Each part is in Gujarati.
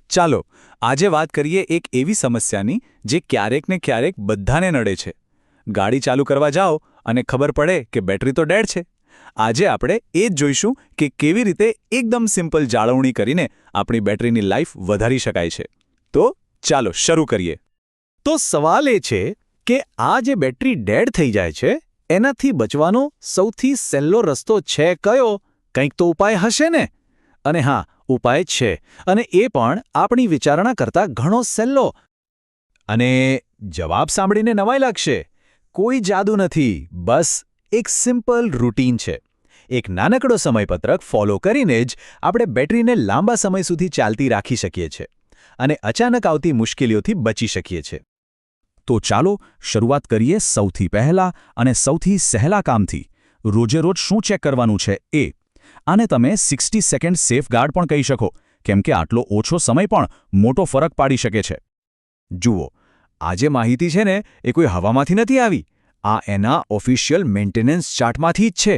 ચાલો આજે વાત કરીએ એક એવી સમસ્યાની જે ક્યારેક ને ક્યારેક બધાને નડે છે. ગાડી ચાલુ કરવા જાઓ અને ખબર પડે કે બેટરી તો ડેડ છે. આજે આપણે એ જ જોઈશું કે કેવી રીતે એકદમ સિમ્પલ જાળવણી કરીને આપણી બેટરીની લાઈફ વધારી શકાય છે. તો ચાલો શરૂ કરીએ. તો સવાલ એ છે કે આ જે બેટરી ડેડ થઈ જાય છે એનાથી બચવાનો સૌથી સહેલો રસ્તો છે કયો? કંઈક તો ઉપાય હશે ને? અને હા, ઉપાય છે, અને એ પણ આપણી વિચારણા કરતાં ઘણો સહેલો. અને જવાબ સાંભળીને નવાઈ લાગશે. કોઈ જાદુ નથી, બસ એક સિમ્પલ રૂટીન છે. એક નાનકડો સમયપત્રક ફોલો કરીને જ આપણે બેટરીને લાંબા સમય સુધી ચાલતી રાખી શકીએ છીએ અને અચાનક આવતી મુશ્કેલીઓથી બચી શકીએ છીએ. તો ચાલો શરૂઆત કરીએ સૌથી પહેલા અને સૌથી સહેલા કામથી. રોજેરોજ શું ચેક કરવાનું છે એ. આને તમે 60 સેકન્ડ સેફગાર્ડ પણ કહી શકો, કેમ કે આટલો ઓછો સમય પણ મોટો ફરક પાડી શકે છે. જુઓ, આ જે માહિતી છે ને એ કોઈ હવામાંથી નથી આવી. આ એના ઓફિશિયલ મેન્ટેનન્સ ચાર્ટમાંથી જ છે.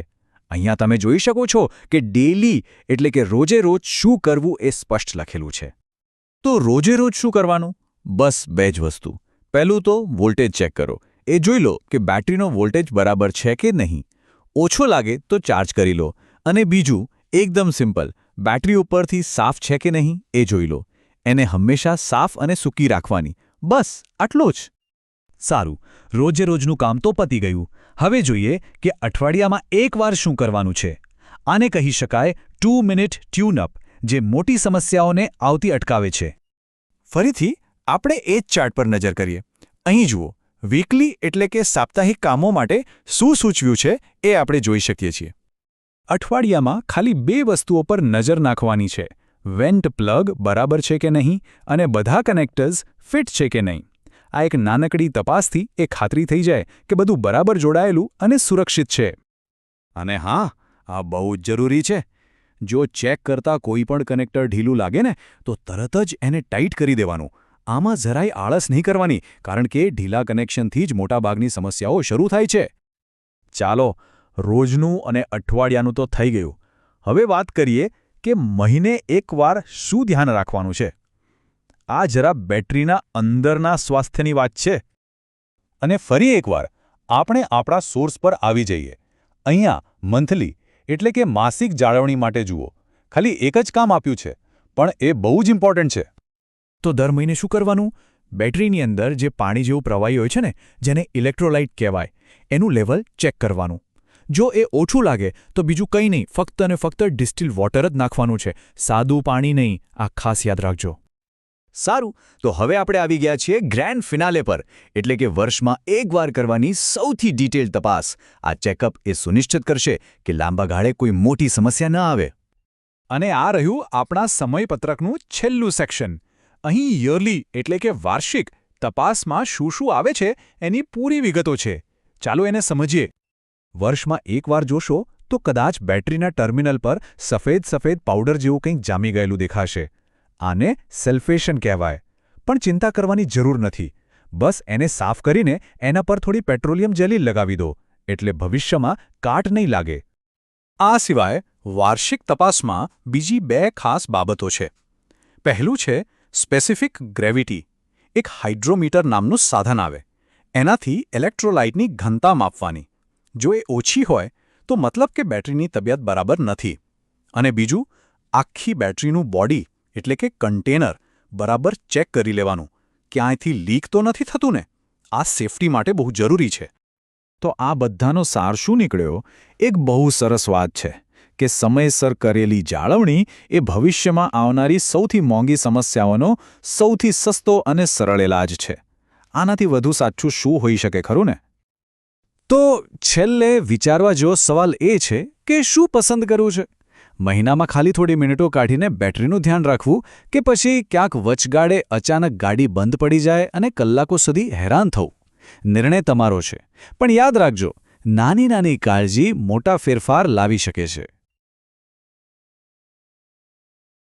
અહીંયા તમે જોઈ શકો છો કે ડેલી એટલે કે રોજે રોજ શું કરવું એ સ્પષ્ટ લખેલું છે. તો રોજે રોજ શું કરવાનું? બસ બે જ વસ્તુ. પહેલું તો વોલ્ટેજ ચેક કરો. એ જોઈ લો કે બેટરીનો વોલ્ટેજ બરાબર છે કે નહીં. ઓછો લાગે તો ચાર્જ કરી લો. અને બીજું, એકદમ સિમ્પલ, બેટરી ઉપરથી સાફ છે કે નહીં એ જોઈ લો. એને હંમેશા સાફ અને સૂકી રાખવાની. બસ આટલો જ. સારું, રોજે રોજનું કામ તો પતી ગયું. હવે જોઈએ કે અઠવાડિયામાં એકવાર શું કરવાનું છે. આને કહી શકાય 2 મિનિટ ટ્યુનઅપ, જે મોટી સમસ્યાઓને આવતી અટકાવે છે. ફરીથી આપણે એ જ ચાર્ટ પર નજર કરીએ. અહીં જુઓ, વીકલી એટલે કે સાપ્તાહિક કામો માટે શું સૂચવ્યું છે એ આપણે જોઈ શકીએ છીએ. અઠવાડિયામાં ખાલી 2 વસ્તુઓ પર નજર નાખવાની છે. વેન્ટ પ્લગ બરાબર છે કે નહીં અને બધા કનેક્ટર્સ ફિટ છે કે નહીં. આ એક નાનકડી તપાસથી એ ખાતરી થઈ જાય કે બધું બરાબર જોડાયેલું અને સુરક્ષિત છે. અને હા, આ બહુ જ જરૂરી છે. જો ચેક કરતા કોઈ પણ કનેક્ટર ઢીલું લાગે ને તો તરત જ એને ટાઈટ કરી દેવાનું. આમાં જરાય આળસ નહીં કરવાની, કારણ કે ઢીલા કનેક્શનથી જ મોટાભાગની સમસ્યાઓ શરૂ થાય છે. ચાલો, રોજનું અને અઠવાડિયાનું તો થઈ ગયું. હવે વાત કરીએ કે મહિને એકવાર શું ધ્યાન રાખવાનું છે. આ જરા બેટરીના અંદરના સ્વાસ્થ્યની વાત છે. અને ફરી એકવાર આપણે આપણા સોર્સ પર આવી જઈએ. અહીંયા મંથલી એટલે કે માસિક જાળવણી માટે જુઓ. ખાલી એક જ કામ આપ્યું છે, પણ એ બહુ જ ઇમ્પોર્ટન્ટ છે. તો દર મહિને શું કરવાનું? બેટરીની અંદર જે પાણી જેવું પ્રવાહી હોય છે ને, જેને ઇલેક્ટ્રોલાઇટ કહેવાય, એનું લેવલ ચેક કરવાનું. જો એ ઓછું લાગે તો બીજું કંઈ નહીં, ફક્ત અને ફક્ત ડિસ્ટિલ વોટર જ નાખવાનું છે. સાદું પાણી નહીં. આ ખાસ યાદ રાખજો. સારું, તો હવે આપણે આવી ગયા છીએ ગ્રેન્ડ ફિનાલે પર, એટલે કે વર્ષમાં એકવાર કરવાની સૌથી ડિટેલ્ડ તપાસ. આ ચેકઅપ એ સુનિશ્ચિત કરશે કે લાંબા ગાળે કોઈ મોટી સમસ્યા ન આવે. અને આ રહ્યું આપણા સમયપત્રકનું છેલ્લું સેક્શન. અહીં યરલી એટલે કે વાર્ષિક તપાસમાં શું શું આવે છે એની પૂરી વિગતો છે. ચાલો એને સમજીએ. વર્ષમાં એકવાર જોશો તો કદાચ બેટરીના ટર્મિનલ પર સફેદ સફેદ પાવડર જેવું કંઈક જામી ગયેલું દેખાશે. આને સલ્ફેશન કહેવાય. પણ ચિંતા કરવાની જરૂર નથી. બસ એને સાફ કરીને એના પર થોડી પેટ્રોલિયમ જેલી લગાવી દો, એટલે ભવિષ્યમાં કાટ નહીં લાગે. આ સિવાય વાર્ષિક તપાસમાં બીજી 2 ખાસ બાબતો છે. પહેલું છે સ્પેસિફિક ગ્રેવિટી. એક હાઇડ્રોમીટર નામનું સાધન આવે. એનાથી ઇલેક્ટ્રોલાઇટની ઘનતા માપવાની. જો એ ઓછી હોય તો મતલબ કે બેટરીની તબિયત બરાબર નથી. અને બીજું, આખી બેટરીનું બોડી એટલે કે કન્ટેનર બરાબર ચેક કરી લેવાનું. ક્યાંયથી લીક તો નથી થતું ને? આ સેફટી માટે બહુ જરૂરી છે. તો આ બધાનો સાર શું નીકળ્યો? એક બહુ સરસ વાત છે કે સમયસર કરેલી જાળવણી એ ભવિષ્યમાં આવનારી સૌથી મોંઘી સમસ્યાઓનો સૌથી સસ્તો અને સરળ ઇલાજ છે. આનાથી વધુ સાચું શું હોઈ શકે ખરું ને? તો છેલ્લે વિચારવા જેવો સવાલ એ છે કે શું પસંદ કરવું છે? મહિનામાં ખાલી થોડી મિનિટો કાઢીને બેટરીનું ધ્યાન રાખવું, કે પછી ક્યાંક વચગાળે અચાનક ગાડી બંધ પડી જાય અને કલાકો સુધી હેરાન થવું? નિર્ણય તમારો છે. પણ યાદ રાખજો, નાની નાની કાળજી મોટા ફેરફાર લાવી શકે છે.